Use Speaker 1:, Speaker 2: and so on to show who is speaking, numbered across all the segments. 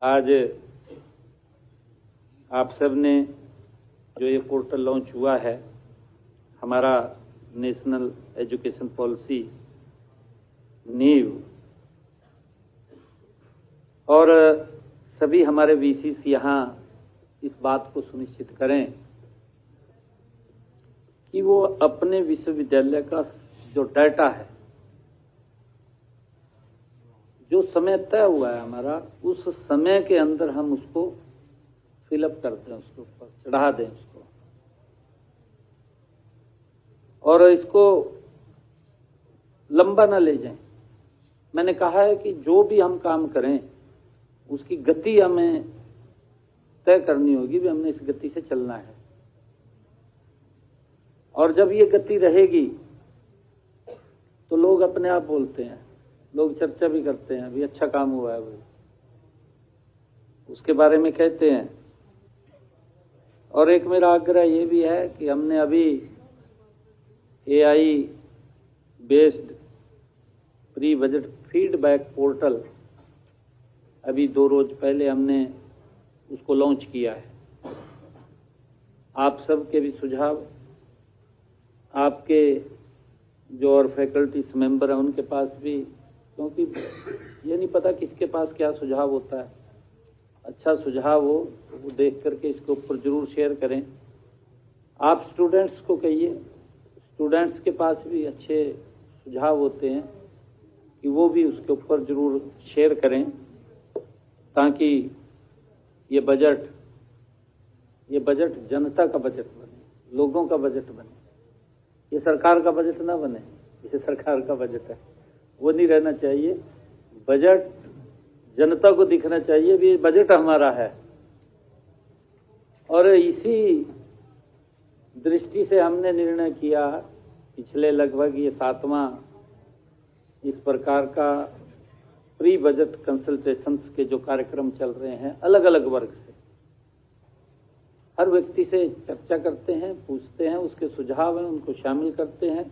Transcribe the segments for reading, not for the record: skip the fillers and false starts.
Speaker 1: आज आप सब ने जो ये पोर्टल लॉन्च हुआ है, हमारा नेशनल एजुकेशन पॉलिसी नीव, और सभी हमारे वीसीस यहाँ इस बात को सुनिश्चित करें कि वो अपने विश्वविद्यालय का जो डाटा है, जो समय तय हुआ है हमारा, उस समय के अंदर हम उसको फिलअप कर दें, उसके ऊपर चढ़ा दें उसको, और इसको लंबा ना ले जाएं। मैंने कहा है कि जो भी हम काम करें उसकी गति हमें तय करनी होगी, भी हमने इस गति से चलना है। और जब ये गति रहेगी तो लोग अपने आप बोलते हैं, लोग चर्चा भी करते हैं, अभी अच्छा काम हुआ है भाई, उसके बारे में कहते हैं। और एक मेरा आग्रह ये भी है कि हमने अभी AI based pre budget feedback portal अभी 2 रोज पहले हमने उसको लॉन्च किया है। आप सबके भी सुझाव, आपके जो और फैकल्टीज मेंबर हैं उनके पास भी, क्योंकि ये नहीं पता किसके पास क्या सुझाव होता है। अच्छा सुझाव हो वो देख करके इसके ऊपर जरूर शेयर करें। आप स्टूडेंट्स को कहिए, स्टूडेंट्स के पास भी अच्छे सुझाव होते हैं कि वो भी उसके ऊपर जरूर शेयर करें, ताकि ये बजट जनता का बजट बने, लोगों का बजट बने। ये सरकार का बजट ना बने, ये सरकार का बजट है, वो नहीं रहना चाहिए। बजट जनता को दिखना चाहिए भी ये बजट हमारा है। और इसी दृष्टि से हमने निर्णय किया, पिछले लगभग ये 7वां इस प्रकार का प्री बजट कंसल्टेशंस के जो कार्यक्रम चल रहे हैं, अलग अलग वर्ग से हर व्यक्ति से चर्चा करते हैं, पूछते हैं, उसके सुझाव हैं उनको शामिल करते हैं,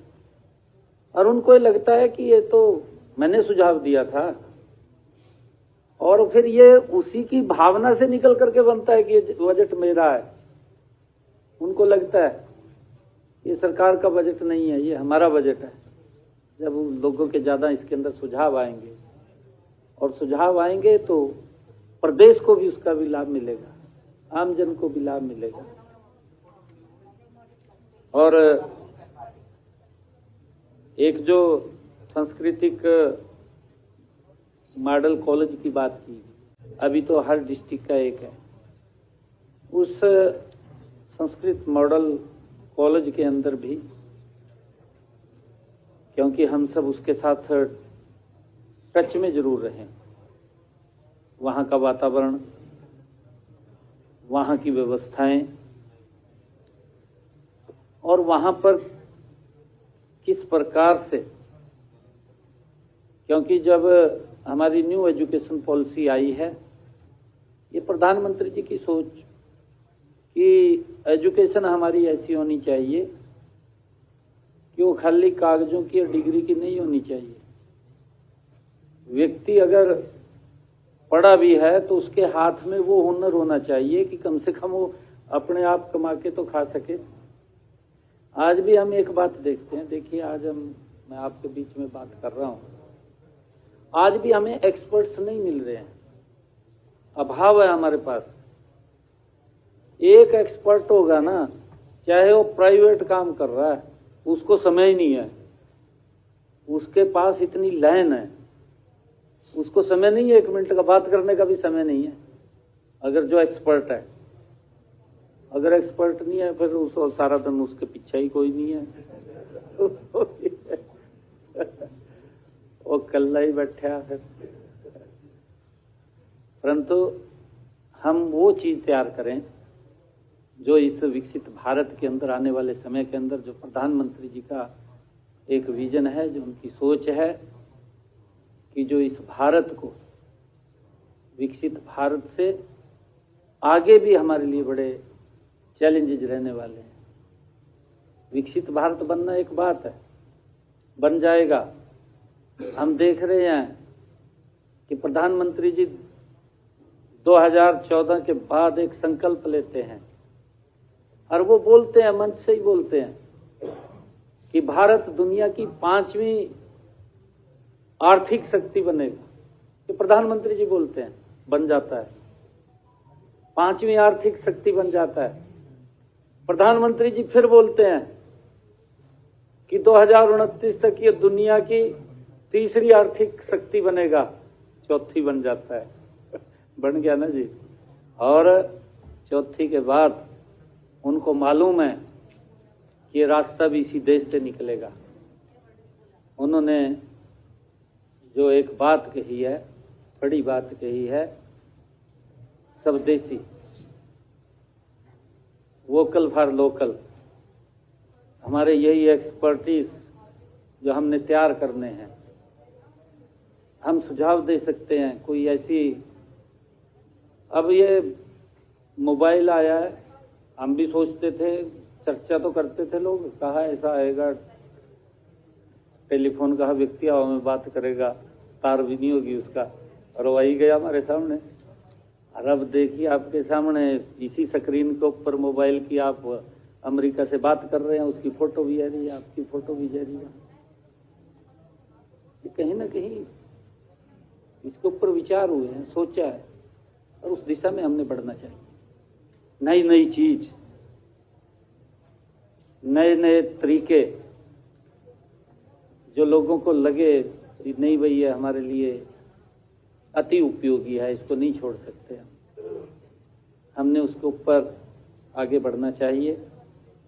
Speaker 1: और उनको ये लगता है कि ये तो मैंने सुझाव दिया था, और फिर ये उसी की भावना से निकल करके बनता है कि ये बजट मेरा है। उनको लगता है ये सरकार का बजट नहीं है, ये हमारा बजट है। जब उन लोगों के ज्यादा इसके अंदर सुझाव आएंगे, और सुझाव आएंगे तो प्रदेश को भी उसका भी लाभ मिलेगा, आम जन को भी लाभ मिलेगा। और एक जो सांस्कृतिक मॉडल कॉलेज की बात की, अभी तो हर डिस्ट्रिक्ट का एक है, उस संस्कृत मॉडल कॉलेज के अंदर भी, क्योंकि हम सब उसके साथ टच में जरूर रहें, वहाँ का वातावरण, वहाँ की व्यवस्थाएं, और वहाँ पर किस प्रकार से, क्योंकि जब हमारी न्यू एजुकेशन पॉलिसी आई है, ये प्रधानमंत्री जी की सोच कि एजुकेशन हमारी ऐसी होनी चाहिए कि वो खाली कागजों की और डिग्री की नहीं होनी चाहिए। व्यक्ति अगर पढ़ा भी है तो उसके हाथ में वो हुनर होना चाहिए कि कम से कम वो अपने आप कमा के तो खा सके। आज भी हम एक बात देखते हैं, देखिए आज मैं आपके बीच में बात कर रहा हूं, आज भी हमें एक्सपर्ट्स नहीं मिल रहे हैं, अभाव है हमारे पास। एक एक्सपर्ट होगा ना, चाहे वो प्राइवेट काम कर रहा है, उसको समय ही नहीं है, उसके पास इतनी लाइन है, उसको समय नहीं है, 1 मिनट का बात करने का भी समय नहीं है। अगर जो एक्सपर्ट है, अगर एक्सपर्ट नहीं है फिर उसको सारा दिन उसके पीछे ही कोई नहीं है, वो कल्ला ही बैठा है। परंतु हम वो चीज तैयार करें जो इस विकसित भारत के अंदर आने वाले समय के अंदर, जो प्रधानमंत्री जी का एक विजन है, जो उनकी सोच है कि जो इस भारत को, विकसित भारत से आगे भी हमारे लिए बड़े चैलेंजेस रहने वाले हैं। विकसित भारत बनना एक बात है, बन जाएगा। हम देख रहे हैं कि प्रधानमंत्री जी 2014 के बाद एक संकल्प लेते हैं और वो बोलते हैं, मंच से ही बोलते हैं कि भारत दुनिया की 5वीं आर्थिक शक्ति बनेगा। ये प्रधानमंत्री जी बोलते हैं, बन जाता है, 5वीं आर्थिक शक्ति बन जाता है। प्रधानमंत्री जी फिर बोलते हैं कि 2029 तक ये दुनिया की 3री आर्थिक शक्ति बनेगा, 4थी बन जाता है। बन गया ना जी। और 4थी के बाद उनको मालूम है कि ये रास्ता भी इसी देश से निकलेगा। उन्होंने जो एक बात कही है, बड़ी बात कही है, स्वदेशी, वोकल फॉर लोकल। हमारे यही एक्सपर्टीज जो हमने तैयार करने हैं। हम सुझाव दे सकते हैं, कोई ऐसी, अब ये मोबाइल आया है, हम भी सोचते थे, चर्चा तो करते थे लोग, कहा ऐसा आएगा, टेलीफोन कहा व्यक्ति हवा में बात करेगा, तार भी नहीं होगी उसका, और वो आई गया हमारे सामने। और अब देखिए आपके सामने इसी स्क्रीन के ऊपर मोबाइल की आप अमेरिका से बात कर रहे हैं, उसकी फोटो भी आ रही है, आपकी फोटो भी जा रही है। कहीं ना कहीं इसके ऊपर विचार हुए हैं, सोचा है, और उस दिशा में हमने बढ़ना चाहिए। नई नई चीज, नए नए तरीके जो लोगों को लगे नहीं भाई ये हमारे लिए अति उपयोगी है, इसको नहीं छोड़ सकते हमने उसके ऊपर आगे बढ़ना चाहिए।